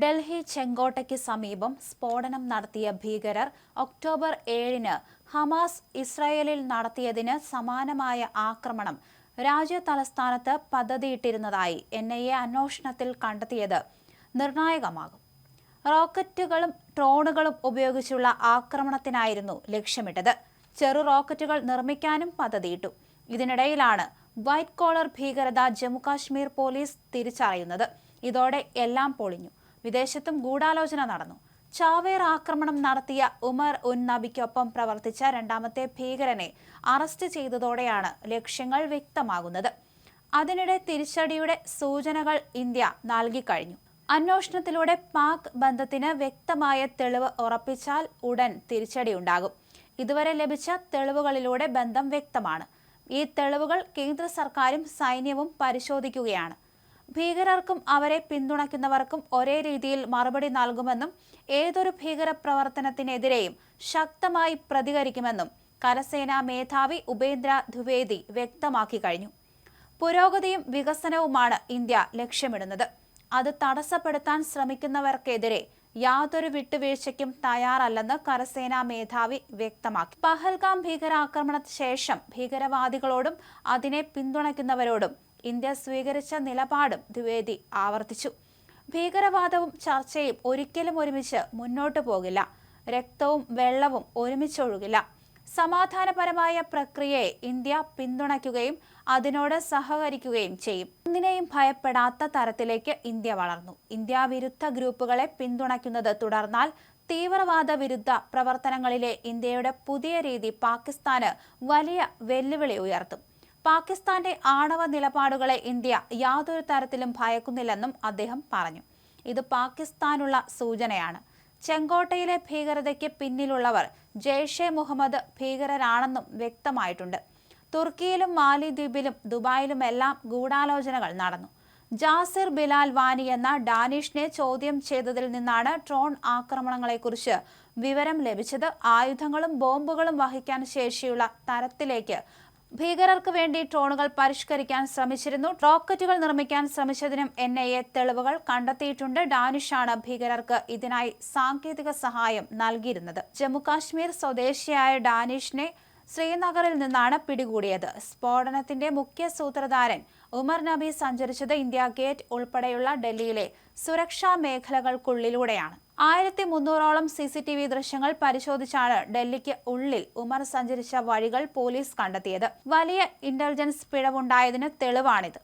ഡൽഹി ചെങ്കോട്ടയ്ക്ക് സമീപം സ്ഫോടനം നടത്തിയ ഭീകരർ ഒക്ടോബർ 7-ന് ഹമാസ് ഇസ്രായേലിൽ നടത്തിയതിന് സമാനമായ ആക്രമണം രാജ്യതലസ്ഥാനത്ത് പദ്ധതിയിട്ടിരുന്നതായി NIA അന്വേഷണത്തിൽ കണ്ടെത്തിയത് നിർണായകമാകും. റോക്കറ്റുകളും ഡ്രോണുകളും ഉപയോഗിച്ചുള്ള ആക്രമണത്തിനായിരുന്നു ലക്ഷ്യമിട്ടത്. ചെറു റോക്കറ്റുകൾ നിർമ്മിക്കാനും പദ്ധതിയിട്ടു. ഇതിനിടയിലാണ് വൈറ്റ് കോളർ ഭീകരത ജമ്മുകാശ്മീർ പോലീസ് തിരിച്ചറിയുന്നത്. ഇതോടെ എല്ലാം പൊളിഞ്ഞു. വിദേശത്തും ഗൂഢാലോചന നടന്നു. ചാവേർ ആക്രമണം നടത്തിയ ഉമർ ഉൻ നബിക്കൊപ്പം പ്രവർത്തിച്ച രണ്ടാമത്തെ ഭീകരനെ അറസ്റ്റ് ചെയ്തതോടെയാണ് ലക്ഷ്യങ്ങൾ വ്യക്തമാകുന്നത്. അതിനിടെ തിരിച്ചടിയുടെ സൂചനകൾ ഇന്ത്യ നൽകിക്കഴിഞ്ഞു. അന്വേഷണത്തിലൂടെ പാക് ബന്ധത്തിന് വ്യക്തമായ തെളിവ് ഉറപ്പിച്ചാൽ ഉടൻ തിരിച്ചടിയുണ്ടാകും. ഇതുവരെ ലഭിച്ച തെളിവുകളിലൂടെ ബന്ധം വ്യക്തമാണ്. ഈ തെളിവുകൾ കേന്ദ്ര സർക്കാരും സൈന്യവും പരിശോധിക്കുകയാണ്. ഭീകരർക്കും അവരെ പിന്തുണയ്ക്കുന്നവർക്കും ഒരേ രീതിയിൽ മറുപടി നൽകുമെന്നും ഏതൊരു ഭീകര പ്രവർത്തനത്തിനെതിരെയും ശക്തമായി പ്രതികരിക്കുമെന്നും കരസേനാ മേധാവി ഉപേന്ദ്ര ദ്വിവേദി വ്യക്തമാക്കി കഴിഞ്ഞു. പുരോഗതിയും വികസനവുമാണ് ഇന്ത്യ ലക്ഷ്യമിടുന്നത്. അത് തടസ്സപ്പെടുത്താൻ ശ്രമിക്കുന്നവർക്കെതിരെ യാതൊരു വിട്ടുവീഴ്ചയ്ക്കും തയ്യാറല്ലെന്ന് കരസേനാ മേധാവി വ്യക്തമാക്കി. പഹൽഗാം ഭീകരാക്രമണത്തിന് ശേഷം ഭീകരവാദികളോടും അതിനെ പിന്തുണയ്ക്കുന്നവരോടും ഇന്ത്യ സ്വീകരിച്ച നിലപാടും ദ്വിവേദി ആവർത്തിച്ചു. ഭീകരവാദവും ചർച്ചയും ഒരിക്കലും ഒരുമിച്ച് മുന്നോട്ടു പോകില്ല. രക്തവും വെള്ളവും ഒരുമിച്ചൊഴുകില്ല. സമാധാനപരമായ പ്രക്രിയയെ ഇന്ത്യ പിന്തുണയ്ക്കുകയും അതിനോട് സഹകരിക്കുകയും ചെയ്യും. ഒന്നിനെയും ഭയപ്പെടാത്ത തരത്തിലേക്ക് ഇന്ത്യ വളർന്നു. ഇന്ത്യ വിരുദ്ധ ഗ്രൂപ്പുകളെ പിന്തുണയ്ക്കുന്നത് തുടർന്നാൽ തീവ്രവാദ വിരുദ്ധ പ്രവർത്തനങ്ങളിലെ ഇന്ത്യയുടെ പുതിയ രീതി പാകിസ്ഥാന് വലിയ വെല്ലുവിളി ഉയർത്തും. പാകിസ്ഥാന്റെ ആണവ നിലപാടുകളെ ഇന്ത്യ യാതൊരു തരത്തിലും ഭയക്കുന്നില്ലെന്നും അദ്ദേഹം പറഞ്ഞു. ഇത് പാകിസ്ഥാനുള്ള സൂചനയാണ്. ചെങ്കോട്ടയിലെ ഭീകരതയ്ക്ക് പിന്നിലുള്ളവർ ജെയ്ഷെ മുഹമ്മദ് ഭീകരരാണെന്നും വ്യക്തമായിട്ടുണ്ട്. തുർക്കിയിലും മാലിദ്വീപിലും ദുബായിലുമെല്ലാം ഗൂഢാലോചനകൾ നടന്നു. ജാസിർ ബിലാൽ വാനി എന്ന ഡാനിഷിനെ ചോദ്യം ചെയ്തതിൽ നിന്നാണ് ഡ്രോൺ ആക്രമണങ്ങളെക്കുറിച്ച് വിവരം ലഭിച്ചത്. ആയുധങ്ങളും ബോംബുകളും വഹിക്കാൻ ശേഷിയുള്ള തരത്തിലേക്ക് ഭീകരർക്ക് വേണ്ടി ഡ്രോണുകൾ പരിഷ്കരിക്കാൻ ശ്രമിച്ചിരുന്നു. റോക്കറ്റുകൾ നിർമ്മിക്കാൻ ശ്രമിച്ചതിനും NIA തെളിവുകൾ കണ്ടെത്തിയിട്ടുണ്ട്. ഡാനിഷാണ് ഭീകരർക്ക് ഇതിനായി സാങ്കേതിക സഹായം നൽകിയിരുന്നത്. ജമ്മുകാശ്മീർ സ്വദേശിയായ ഡാനിഷിനെ ശ്രീനഗറിൽ നിന്നാണ് പിടികൂടിയത്. സ്ഫോടനത്തിന്റെ മുഖ്യ സൂത്രധാരൻ ഉമർ നബി സഞ്ചരിച്ചത് ഇന്ത്യ ഗേറ്റ് ഉൾപ്പെടെയുള്ള ഡൽഹിയിലെ സുരക്ഷാ മേഖലകൾക്കുള്ളിലൂടെയാണ്. 1300ഓളം CCTV ദൃശ്യങ്ങൾ പരിശോധിച്ചാണ് ഡൽഹിക്ക് ഉള്ളിൽ ഉമർ സഞ്ചരിച്ച വഴികൾ പോലീസ് കണ്ടെത്തിയത്. വലിയ ഇന്റലിജൻസ് പിഴവുണ്ടായതിന് തെളിവാണിത്.